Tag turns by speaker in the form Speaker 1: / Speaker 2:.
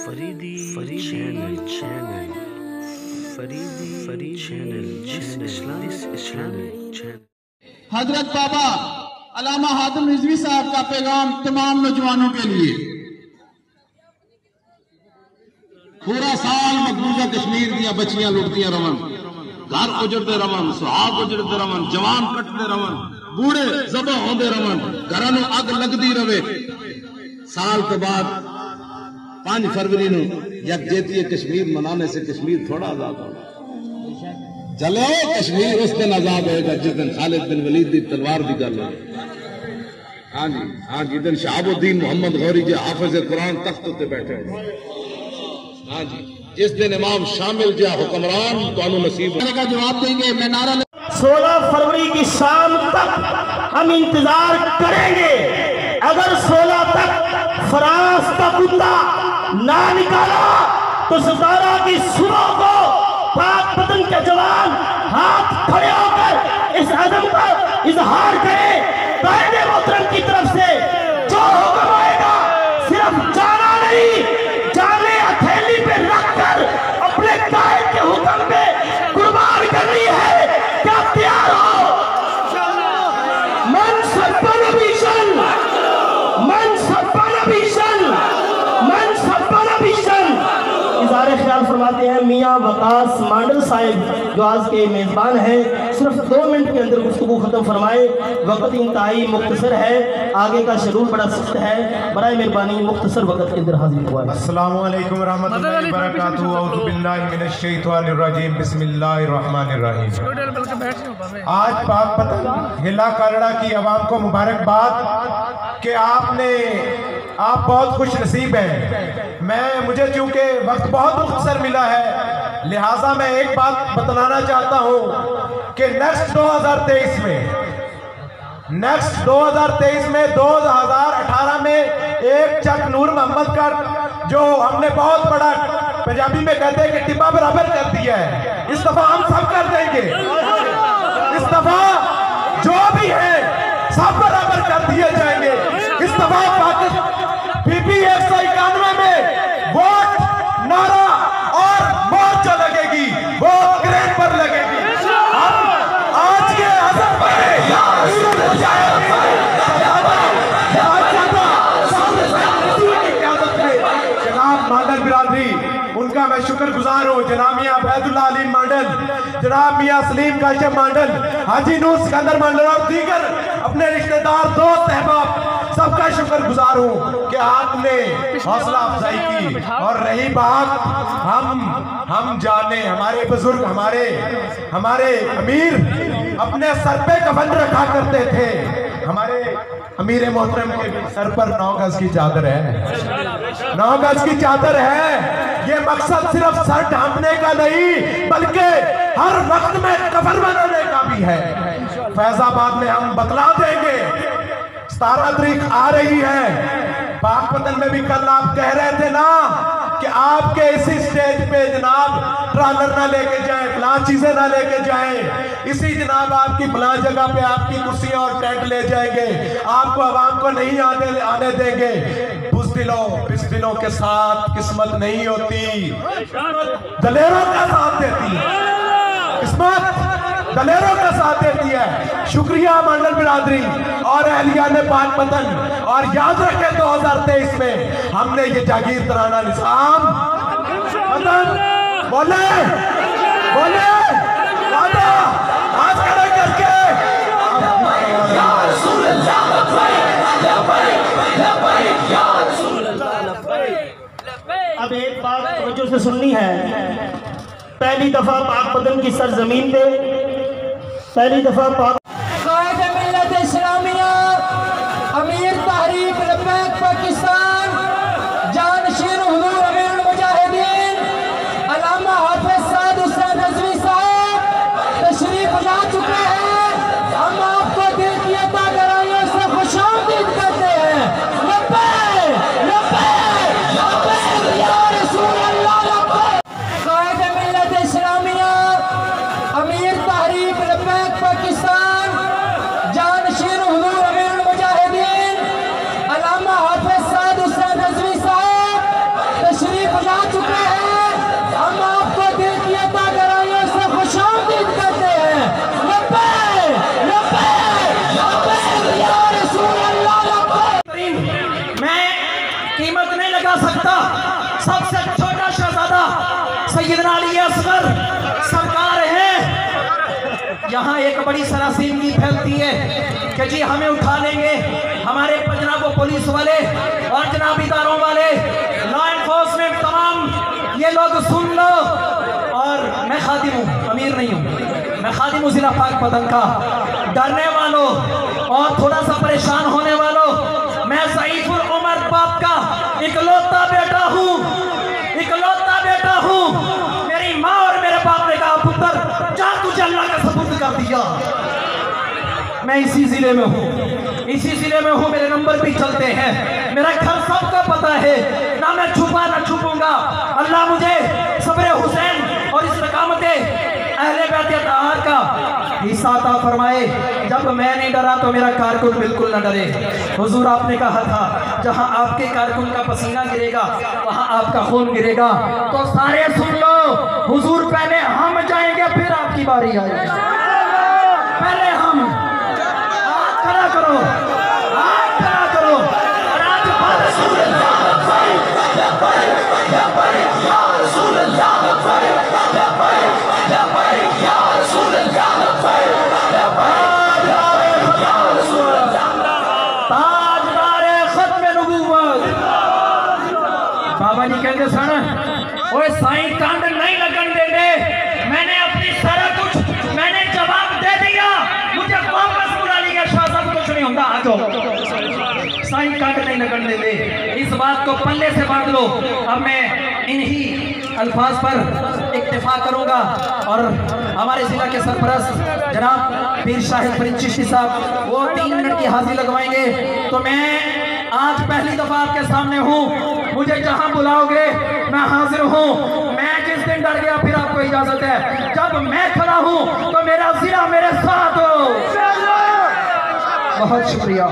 Speaker 1: Faridi channel Faridi channel.
Speaker 2: हजरत बाबा अल्लामा हातिम रिजवी साहब का पैगाम तमाम नौजवानों के लिए। पूरा साल मकबूजा कश्मीर दिया बच्चियां लुटदियां रवन, घर उजड़ते रवन, सुहाग उजड़ते रवन, जवान कटते रवन, बूढ़े जबा होंदे रवन, घरों में अग लगती रवे। साल के बाद 5 फरवरी को यकजहती कश्मीर मनाने से कश्मीर थोड़ा आजाद होगा। चलो कश्मीर उस दिन आजाद होगा जिस दिन खालिद बिन वलीद की तलवार की गल हो। हाँ जी, हाँ जिस दिन शहाबुद्दीन मोहम्मद गौरी जी हाफिज कुरान तख्त उत्ते बैठे हो। हाँ जी, जिस दिन इमाम शामिल जा हुक्मरान तो नसीब का जवाब देंगे। मैं नारा
Speaker 3: 16 फरवरी की शाम तक हम इंतजार करेंगे। अगर 16 तक फ्रांस का कुत्ता ना निकाला तो 17 की सुबह को पाक वतन के जवान हाथ खड़े होकर इस अज़म का इजहार करें। कायदे मोहतरम की तरफ से जो हुक्म आएगा सिर्फ जाना नहीं, जाने हथेली पे रखकर अपने कायद के हुक्म पे कुर्बान करनी है। क्या तैयार हो? मन सपन भीषण, मन सपन भीषण, मन सपन भीषण। इज़हारे ख्याल फरमाते हैं मियाँ वकास मांडल साहिब जो आज के मेज़बान हैं। सिर्फ 2 मिनट के अंदर गुफ्तगू ख़त्म फरमाए। वक्त इंतहाई मुख्तसर है, आगे का शेड्यूल बड़ा सख्त है। बराए मेहरबानी मुख्तसर वक्त के अंदर हाजिर हुआ है।
Speaker 4: अस्सलामु अलैकुम रहमतुल्लाहि व बरकातुहू। औज़ु बिल्लाहि मिनश शैतानिर रजीम। बिस्मिल्लाहिर रहमानिर रहीम। आज पाक वतन हिला करड़ा की आवाम को मुबारकबाद कि आप बहुत खुश नसीब हैं। मुझे चूँकि वक्त बहुत मुख्तसर मिला है, लिहाजा मैं एक बात बतलाना चाहता हूँ कि नेक्स्ट 2023 में 2018 में एक चक नूर मोहम्मद का जो हमने बहुत बड़ा पंजाबी में कहते हैं कि टिब्बा बराबर कर दिया है, इस दफा हम सब कर देंगे। इस दफा जो भी है सब बराबर कर दिए जाएंगे। इस दफा बीबी 191 में वोट नारा और मोर्चा लगेगी, वो क्रेन पर लगेगी। आज के अज़म जनाब मांडल बिरादरी, उनका मैं शुक्रगुजार हूँ। जनाब मियाँ अबैदुल्लाह अली मांडल, जनाब मियाँ सलीम काशिफ मांडल, हाजी नूर सिकंदर मांडल और दीगर अपने रिश्तेदार दोस्त अहबाब सबका शुक्रगुजार हूँ कि आपने हौसला अफजाई की। और रही बात हम जाने, हमारे बुजुर्ग, हमारे अमीर अपने सर पे कफन रखा करते थे। हमारे अमीर मोहतरम के सर पर 9 गज की चादर है, 9 गज की चादर है। ये मकसद सिर्फ सर ढांपने का नहीं बल्कि हर वक्त में कफन बनाने का भी है। फैजाबाद में हम बतला देंगे, 17 तारीख आ रही है। पाक वतन में भी कल आप कह रहे थे ना कि आपके इसी स्टेज पे जनाब ट्रालर ना लेके जाएं, फलां चीजें ना लेके जाएं। इसी जनाब आपकी फलां जगह पे आपकी कुर्सियां और टेंट ले जाएंगे, आपको आवाम को नहीं आने देंगे। बुज़दिलों के साथ किस्मत नहीं होती, दलेरों का साथ देती है। किस्मत दलेरों का साथ देती है। शुक्रिया मंडल बिरादरी और अहलिया ने पाक वतन। और याद रखें 2023 में हमने ये जागीर तराना निज़ाम बोले आज खड़े करके
Speaker 3: अब एक बात तवज्जो से सुननी है। पहली दफा पाक वतन की सरजमीन पे पहली दफा पाक
Speaker 5: मिल्लत इस्लामिया अमीर तहरीक लब्बैक पाकिस्तान जानशीर हुजूर अमीरुल मुजाहिदीन अल्लामा हाफिज साद उस्ताद रिजवी साहब तशरीफ ला चुके हैं। हम आपको दिल की अता गहराइयों से खुशामदीद करते हैं। लब्बैक लब्बैक लब्बैक या रसूल अल्लाह लब्बैक। कायद मिल्लत इस्लामिया अमीर तहरीक लब्बैक पाकिस्तान
Speaker 3: कीमत नहीं लगा सकता। सबसे छोटा शहजादा सैयदना अली असगर सरकार है। यहाँ एक बड़ी सरासमगी फैलती है कि जी हमें उठा लेंगे हमारे जनाब पुलिस वाले और जनाब इदारों वाले, लॉ एनफोर्समेंट, तमाम ये लोग सुन लो। और मैं खादिम हूँ, अमीर नहीं हूँ, मैं खादिम हूँ जिला पाक पतन का। डरने वालों और थोड़ा सा परेशान होने वालों, मैं ज़ईफुल उमर बाप का इकलौता बेटा हूँ, इकलौता बेटा हूँ। मेरी माँ और मेरे बाप ने कहा पुत्र जा तुझे अल्लाह का सपुर्द कर दिया। मैं इसी जिले में हूँ, इसी जिले में हूँ, मेरे नंबर भी चलते हैं, मेरा घर सबको पता है, ना मैं छुपा ना छुपूंगा। अल्लाह मुझे सब्र हुसैन और इस्तिकामत अहले बैत अतहार का हिस्सा अता फरमाए। जब मैं नहीं डरा तो मेरा कारकुन बिल्कुल न डरे। हुजूर आपने कहा था जहां आपके कारकुन का पसीना गिरेगा वहां आपका खून गिरेगा। तो सारे सुन लो, हुजूर पहले हम जाएंगे फिर आपकी बारी आएगी। पहले हम, हाथ खड़ा करो, हाथ खड़ा करो। और आज बाबा जी कहते सन ओए साईं कंड नहीं लगन दे दे। मैंने अपनी सारा कुछ मैंने जवाब दे दिया, मुझे वापस बुला लिया, शाहजाद कुछ नहीं होता। आ जाओ, साईं कंड नहीं लगन दे दे, इस बात को पल्ले से बांध लो। अब मैं इन्हीं अल्फाज पर इक्तिफा करूंगा और हमारे जिला के सरपरस्त जनाब पीर शाहिद फरीद चिश्ती साहब वो 3 मिनट की हाजिरी लगवाएंगे। तो मैं आज पहली दफा आपके सामने हूँ, मुझे जहां बुलाओगे मैं हाजिर हूँ। मैं जिस दिन डर गया फिर आपको इजाजत है, जब मैं खड़ा हूँ तो मेरा जिला मेरे साथ हो। बहुत शुक्रिया।